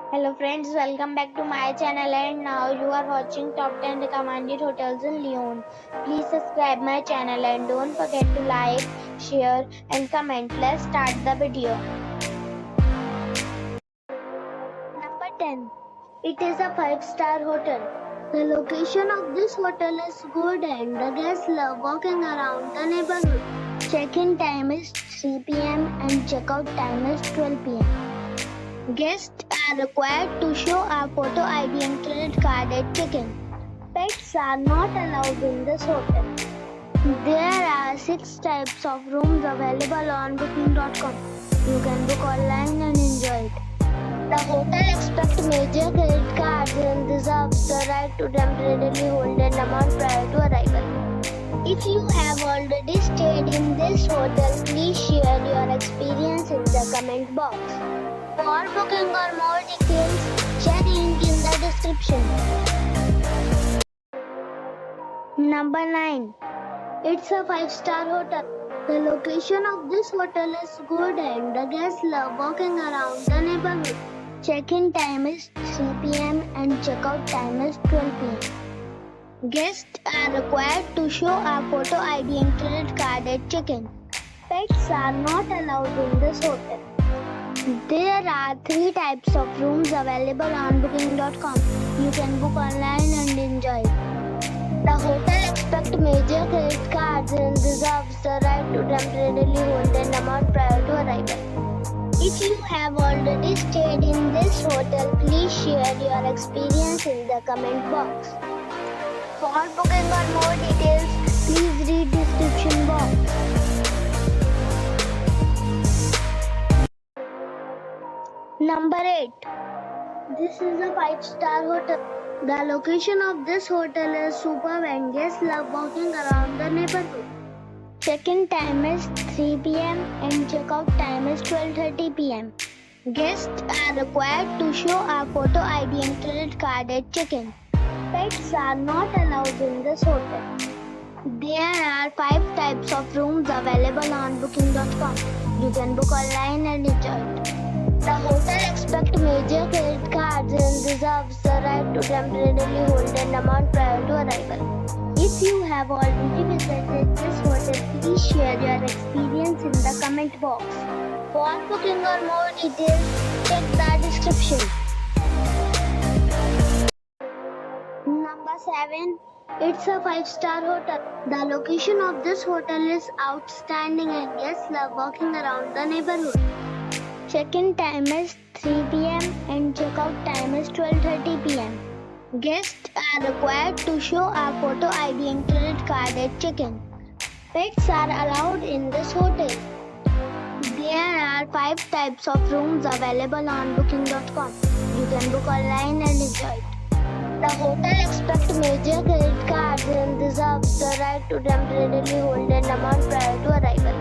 Hello friends, welcome back to my channel and now you are watching top 10 recommended hotels in León. Please subscribe my channel and don't forget to like, share and comment. Let's start the video. Number 10. It is a 5-star hotel. The location of this hotel is good and the guests love walking around the neighborhood. Check-in time is 3 p.m. and check-out time is 12 p.m. Guests are required to show a photo ID and credit card at check-in. Pets are not allowed in this hotel. There are 6 types of rooms available on booking.com. You can book online and enjoy it. The hotel expects major credit cards and reserves the right to temporarily hold an amount prior to arrival. If you have already stayed in this hotel, please share your experience in the comment box. For booking or more details, check link in the description. Number 9. It's a 5-star hotel. The location of this hotel is good and the guests love walking around the neighborhood. Check-in time is 3 p.m. and check-out time is 12 p.m. Guests are required to show a photo ID and credit card at check-in. Pets are not allowed in this hotel. There are 3 types of rooms available on booking.com. You can book online and enjoy it. The hotel expects major credit cards and reserves the right to temporarily hold an amount prior to arrival. If you have already stayed in this hotel, please share your experience in the comment box. For booking or more details, please read description box. Number 8. This is a 5-star hotel. The location of this hotel is superb and guests love walking around the neighborhood. Check-in time is 3 p.m. and check-out time is 12:30 p.m. Guests are required to show a photo ID and credit card at check-in. Pets are not allowed in this hotel. There are 5 types of rooms available on booking.com. You can book online and enjoy it. The hotel expects major credit cards and reserves the right to temporarily hold an amount prior to arrival. If you have already visited this hotel, please share your experience in the comment box. For booking or more details, check the description. Number 7. It's a 5-star hotel. The location of this hotel is outstanding and guests love walking around the neighborhood. Check-in time is 3 p.m. and check-out time is 12:30 p.m. Guests are required to show a photo ID and credit card at check-in. Pets are allowed in this hotel. There are 5 types of rooms available on booking.com. You can book online and enjoy it. The hotel expects major credit cards and reserves the right to temporarily hold an amount prior to arrival.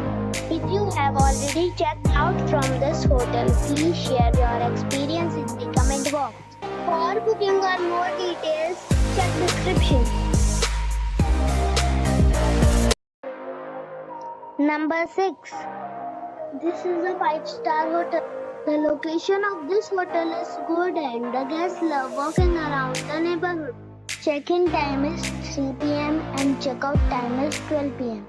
If you have already checked out from this hotel, please share your experience in the comment box. For booking or more details, check description. Number 6. This is a 5-star hotel. The location of this hotel is good and the guests love walking around the neighborhood. Check-in time is 3 p.m. and check-out time is 12 p.m.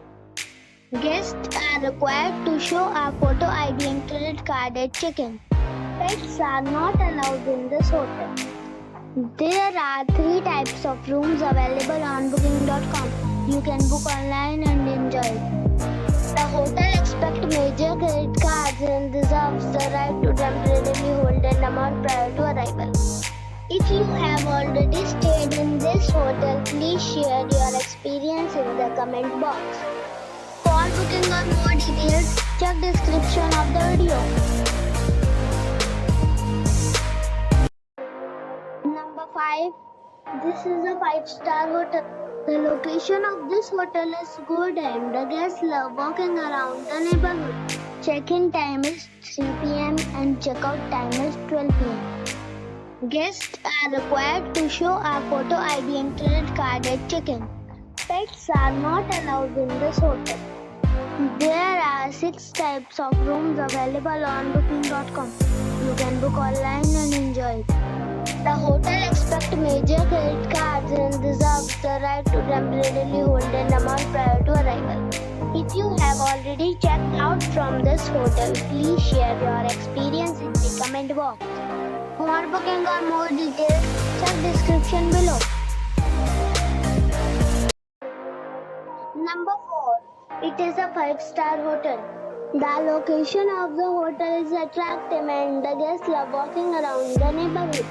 Guests are required to show a photo ID and credit card at check-in. Pets are not allowed in this hotel. There are 3 types of rooms available on booking.com. You can book online and enjoy it. The hotel expects major credit cards and reserves the right to temporarily hold an amount prior to arrival. If you have already stayed in this hotel, please share your experience in the comment box. For booking or more details, check description of the video. Number 5. This is a 5-star hotel. The location of this hotel is good and the guests love walking around the neighborhood. Check-in time is 3 p.m. and check-out time is 12 p.m. Guests are required to show a photo ID and credit card at check-in. Pets are not allowed in this hotel. There are 6 types of rooms available on booking.com. You can book online and enjoy enjoy it. The hotel expects major credit cards and reserves the right to temporarily hold an amount prior to arrival. If you have already checked out from this hotel, please share your experience in the comment box. For booking or more details, check description below. Number 4. It is a 5-star hotel. The location of the hotel is attractive and the guests love walking around the neighborhood.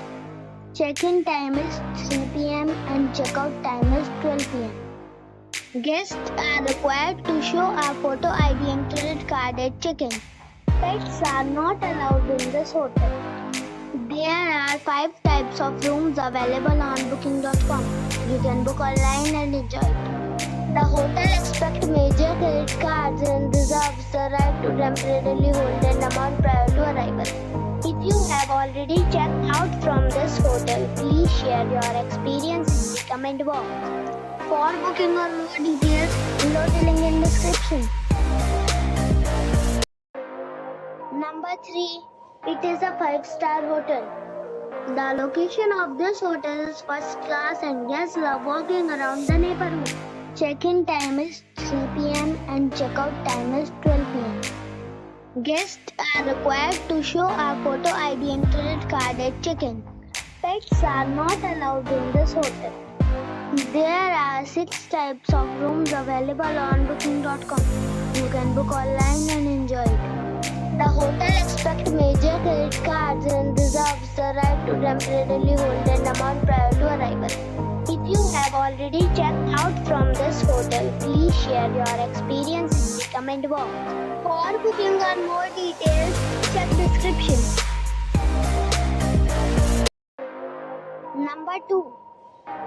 Check-in time is 3 p.m. and check-out time is 12 p.m. Guests are required to show a photo ID and credit card at check-in. Pets are not allowed in this hotel. There are 5 types of rooms available on booking.com. You can book online and enjoy it. The hotel expects major credit cards and reserves the right to temporarily hold an amount prior to arrival. If you have already checked out from this hotel, please share your experience in the comment box. For booking or more details, below the link in description. Number 3. It is a 5-star hotel. The location of this hotel is first class and guests love walking around the neighborhood. Check-in time is 3 p.m. and check-out time is 12 p.m. Guests are required to show a photo ID and credit card at check-in. Pets are not allowed in this hotel. There are 6 types of rooms available on booking.com. You can book online and enjoy it. The hotel expects major credit cards and reserves the right to temporarily hold an amount prior to arrival. If you have already checked out from this hotel, please share your experience in the comment box. For booking or more details, check description. Number 2.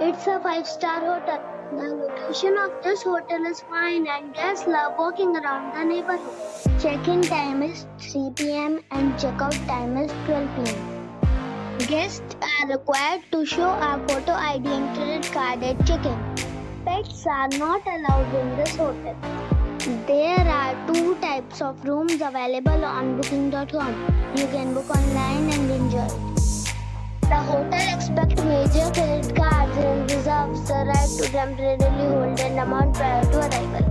It's a 5-star hotel. The location of this hotel is fine and guests love walking around the neighborhood. Check-in time is 3 p.m. and check-out time is 12 p.m. Guests are required to show a photo ID and credit card at check-in. Pets are not allowed in this hotel. There are 2 types of rooms available on booking.com. You can book online and enjoy it. The hotel expects major credit cards and reserves the right to temporarily hold an amount prior to arrival.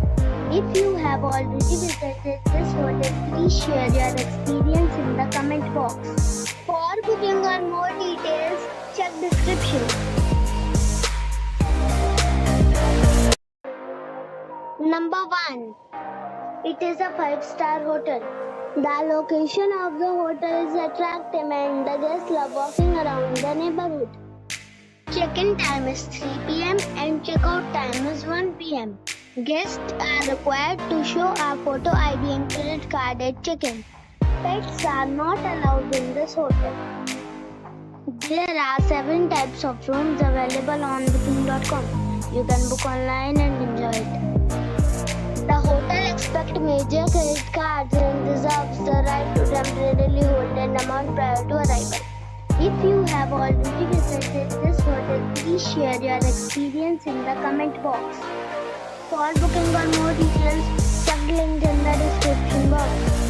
If you have already visited this hotel, please share your experience in the comment box. For booking or more details, check description. Number 1. It is a 5-star hotel. The location of the hotel is attractive and the guests love walking around the neighborhood. Check-in time is 3 p.m. and check-out time is 1 p.m. Guests are required to show a photo ID and credit card at check-in. Pets are not allowed in this hotel. There are 7 types of rooms available on booking.com. You can book online and enjoy it. The hotel expects major credit cards and reserves the right to temporarily hold an amount prior to arrival. If you have already visited this hotel, please share your experience in the comment box. For booking or more details, check the link in the description box.